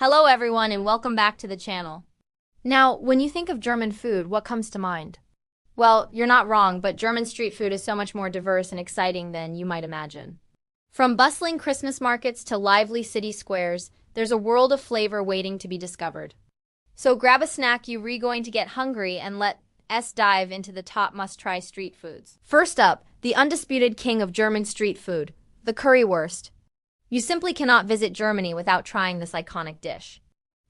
Hello everyone and welcome back to the channel. Now, when you think of German food, what comes to mind? Well, you're not wrong, but German street food is so much more diverse and exciting than you might imagine. From bustling Christmas markets to lively city squares, there's a world of flavor waiting to be discovered. So grab a snack, you're going to get hungry, and let's dive into the top must-try street foods. First up, the undisputed king of German street food, the Currywurst. You simply cannot visit Germany without trying this iconic dish.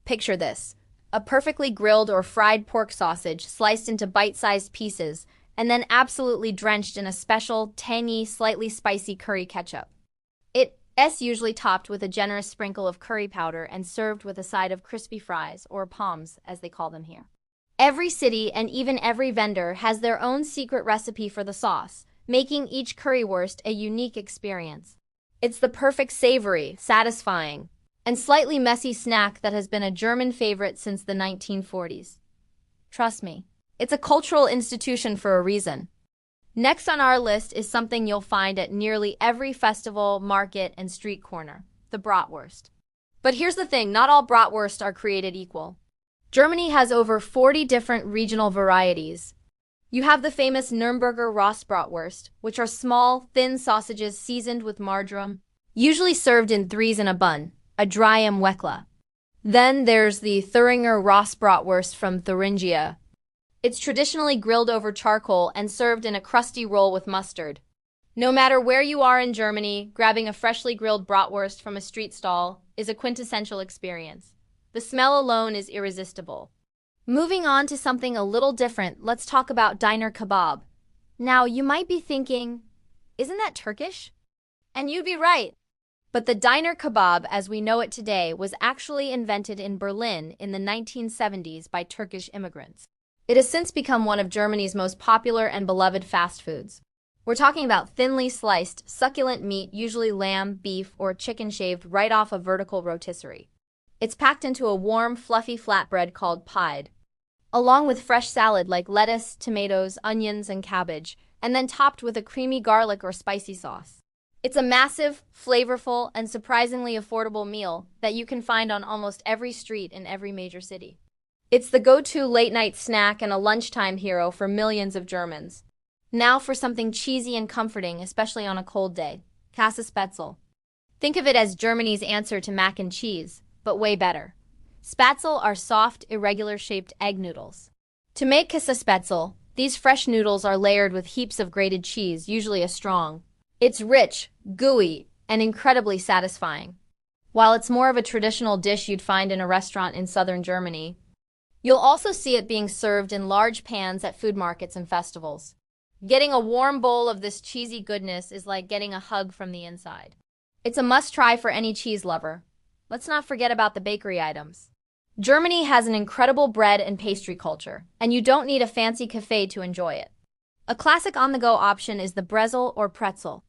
Picture this: a perfectly grilled or fried pork sausage sliced into bite-sized pieces and then absolutely drenched in a special, tangy, slightly spicy curry ketchup. It's usually topped with a generous sprinkle of curry powder and served with a side of crispy fries, or Pommes as they call them here. Every city and even every vendor has their own secret recipe for the sauce, making each Currywurst a unique experience. It's the perfect savory, satisfying, and slightly messy snack that has been a German favorite since the 1940s. Trust me, it's a cultural institution for a reason. Next on our list is something you'll find at nearly every festival, market, and street corner: the bratwurst. But here's the thing, not all bratwurst are created equal. Germany has over 40 different regional varieties. You have the famous Nürnberger Rostbratwurst, which are small, thin sausages seasoned with marjoram, usually served in threes in a bun, a dry Weckle. Then there's the Thüringer Rostbratwurst from Thuringia. It's traditionally grilled over charcoal and served in a crusty roll with mustard. No matter where you are in Germany, grabbing a freshly grilled bratwurst from a street stall is a quintessential experience. The smell alone is irresistible. Moving on to something a little different, let's talk about Döner Kebab. Now, you might be thinking, isn't that Turkish? And you'd be right. But the Döner Kebab, as we know it today, was actually invented in Berlin in the 1970s by Turkish immigrants. It has since become one of Germany's most popular and beloved fast foods. We're talking about thinly sliced, succulent meat, usually lamb, beef, or chicken shaved right off a vertical rotisserie. It's packed into a warm, fluffy flatbread called pied, along with fresh salad like lettuce, tomatoes, onions, and cabbage, and then topped with a creamy garlic or spicy sauce. It's a massive, flavorful, and surprisingly affordable meal that you can find on almost every street in every major city. It's the go-to late-night snack and a lunchtime hero for millions of Germans. Now for something cheesy and comforting, especially on a cold day: Käsespätzle. Think of it as Germany's answer to mac and cheese, but way better. Spätzle are soft, irregular-shaped egg noodles. To make Käsespätzle, these fresh noodles are layered with heaps of grated cheese, usually a strong. It's rich, gooey, and incredibly satisfying. While it's more of a traditional dish you'd find in a restaurant in southern Germany, you'll also see it being served in large pans at food markets and festivals. Getting a warm bowl of this cheesy goodness is like getting a hug from the inside. It's a must-try for any cheese lover. Let's not forget about the bakery items. Germany has an incredible bread and pastry culture, and you don't need a fancy cafe to enjoy it. A classic on-the-go option is the Brezel or pretzel.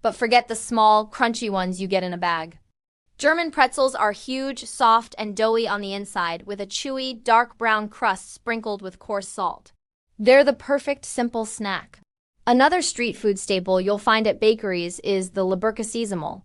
But forget the small, crunchy ones you get in a bag. German pretzels are huge, soft, and doughy on the inside, with a chewy, dark brown crust sprinkled with coarse salt. They're the perfect, simple snack. Another street food staple you'll find at bakeries is the Leberkässemmel.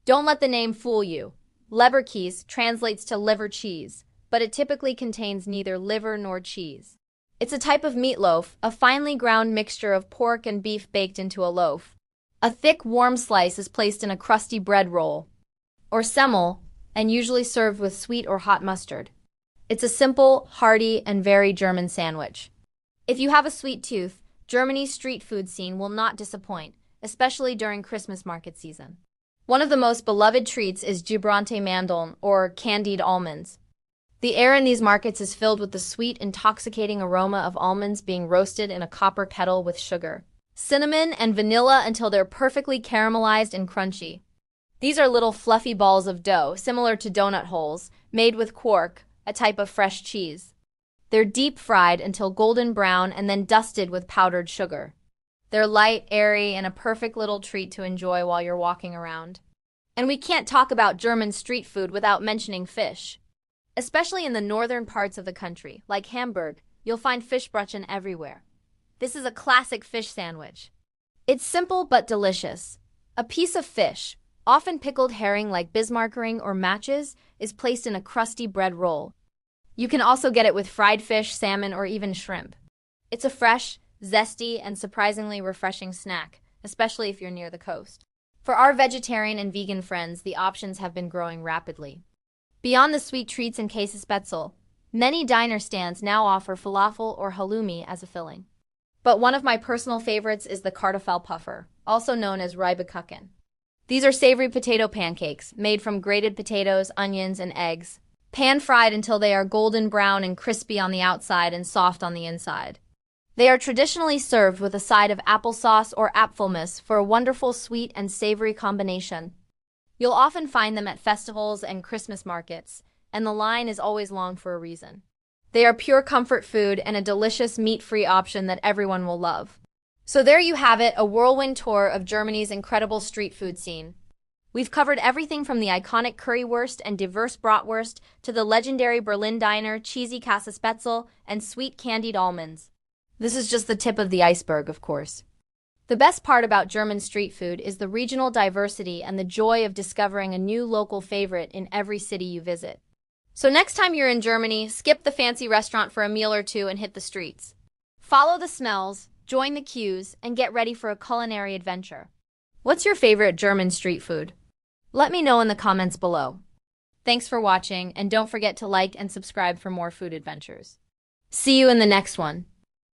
Don't let the name fool you. Leberkäse translates to liver cheese, but it typically contains neither liver nor cheese. It's a type of meatloaf, a finely ground mixture of pork and beef baked into a loaf. A thick, warm slice is placed in a crusty bread roll, or semmel, and usually served with sweet or hot mustard. It's a simple, hearty, and very German sandwich. If you have a sweet tooth, Germany's street food scene will not disappoint, especially during Christmas market season. One of the most beloved treats is gebrannte Mandeln, or candied almonds. The air in these markets is filled with the sweet, intoxicating aroma of almonds being roasted in a copper kettle with sugar, cinnamon, and vanilla until they're perfectly caramelized and crunchy. These are little fluffy balls of dough, similar to donut holes, made with quark, a type of fresh cheese. They're deep-fried until golden brown and then dusted with powdered sugar. They're light, airy, and a perfect little treat to enjoy while you're walking around. And we can't talk about German street food without mentioning fish. Especially in the northern parts of the country, like Hamburg, you'll find Fischbrötchen everywhere. This is a classic fish sandwich. It's simple but delicious. A piece of fish, Often pickled herring like Bismarckering or matches is placed in a crusty bread roll. You can also get it with fried fish, salmon, or even shrimp. It's a fresh, zesty, and surprisingly refreshing snack, especially if you're near the coast. For our vegetarian and vegan friends, the options have been growing rapidly. Beyond the sweet treats and käsespätzle, many diner stands now offer falafel or halloumi as a filling. But one of my personal favorites is the Kartoffelpuffer, also known as Reibekuchen. These are savory potato pancakes made from grated potatoes, onions, and eggs, pan-fried until they are golden brown and crispy on the outside and soft on the inside. They are traditionally served with a side of applesauce or Apfelmus for a wonderful sweet and savory combination. You'll often find them at festivals and Christmas markets, and the line is always long for a reason. They are pure comfort food and a delicious meat-free option that everyone will love. So there you have it, a whirlwind tour of Germany's incredible street food scene. We've covered everything from the iconic Currywurst and diverse bratwurst to the legendary Berlin diner, cheesy Käsespätzle, and sweet candied almonds. This is just the tip of the iceberg, of course. The best part about German street food is the regional diversity and the joy of discovering a new local favorite in every city you visit. So next time you're in Germany, skip the fancy restaurant for a meal or two and hit the streets. Follow the smells, join the queues, and get ready for a culinary adventure. What's your favorite German street food? Let me know in the comments below. Thanks for watching, and don't forget to like and subscribe for more food adventures. See you in the next one.